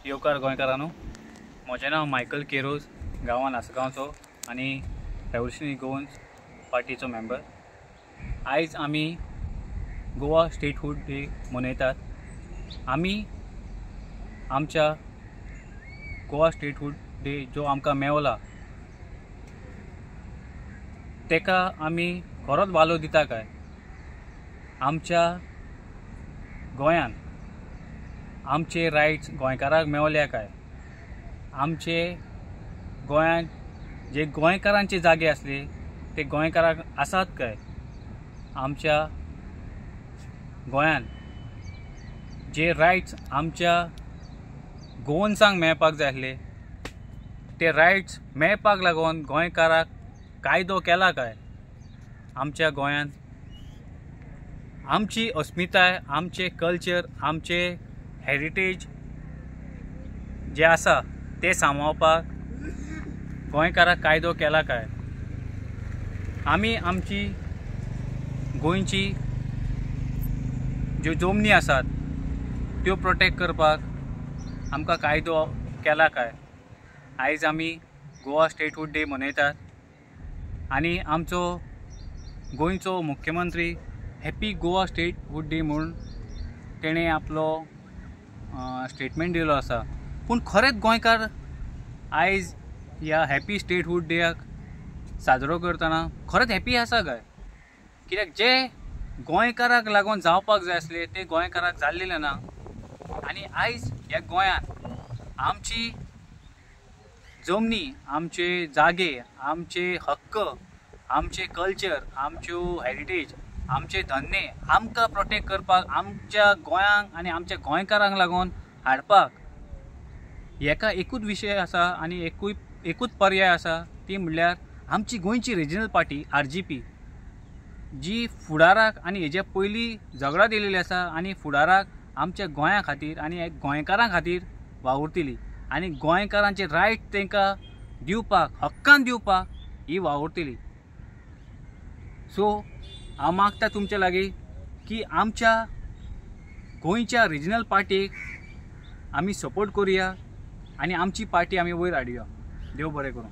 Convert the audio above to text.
येवकार गोंयकारांनो, म्हजें नांव मायकल केरोज, गांवान आसगांवचो आनी रेव्होल्युशनरी गोवन्स पार्टीचो मेंबर। आयज आमी गोवा स्टेटहूड डे मनयतात। आमी आमच्या गोवा स्टेटहूड डे जो आमकां मेवला तेका आमी खरोच वालो दिता काय? आमच्या गोंयान आमचे रायट्स गोंयकारांक मेवल्या काय? आमचे गोंयान जे गोंयकारांचे जागे असले ते गोंयकारांक आसात काय? आमच्या गोंयान जे रायट्स आमच्या गोवन्सांक मेळपाक जाय आसले ते रायट्स मेळपाक लागून गोंयकारांक कायदो केला काय? आमच्या गोंयान आमची अस्मिताय, आमचे कल्चर, आमचे हेरिटेज जे आसा ते सांबाळपाक गोंयकारांक कायदो केला काय? आमी आमची गोंयची ज्यो जमनी आसात त्यो प्रोटेक्ट करपाक आमकां कायदो केला काय? आयज आमी गोवा स्टेटहूड डे मनयतात आनी आमचो गोंयचो मुख्यमंत्री हॅपी गोवा स्टेटहूड डे म्हणून तेणें आपलो स्टेटमेंट दिलो आसा। पूण खरेंच गोंयकार आयज ह्या हॅपी स्टेटहूड डेयाक साजरो करतना खरेंच हॅपी आसा काय? कित्याक जे गोंयकाराक लागून जावपाक जाय आसले ते गोंयकाराक जाल्लेले ना। आनी आयज ह्या गोंयान आमची जमनी, आमचे जागे, आमचे हक्क, आमचे कल्चर, आमच्यो हेरिटेज, आमचे धन्ने आमकां प्रोटेक्ट करपाक, आमच्या गोंयांक आनी आमच्या गोंयकारांक लागून हाडपाक हेका एकूच विशय आसा आनी एकूच पर्याय आसा, ती म्हणल्यार आमची गोंयची रिजनल पार्टी RGP, जी फुडाराक आनी हेजे पयलीं झगडा दिलेली आसा आनी फुडाराक आमच्या गोंया खातीर आनी गोंयकारां खातीर वावुरतली आनी गोंयकारांचे रायट तांकां दिवपाक, हक्कान दिवपाक ही वावुरतली। सो हांव मागता तुमचे लागीं की आमच्या गोंयच्या रिजनल पार्टीक आमी सपोर्ट करुया आनी आमची पार्टी आमी वयर हाडुया। देव बरें करूं।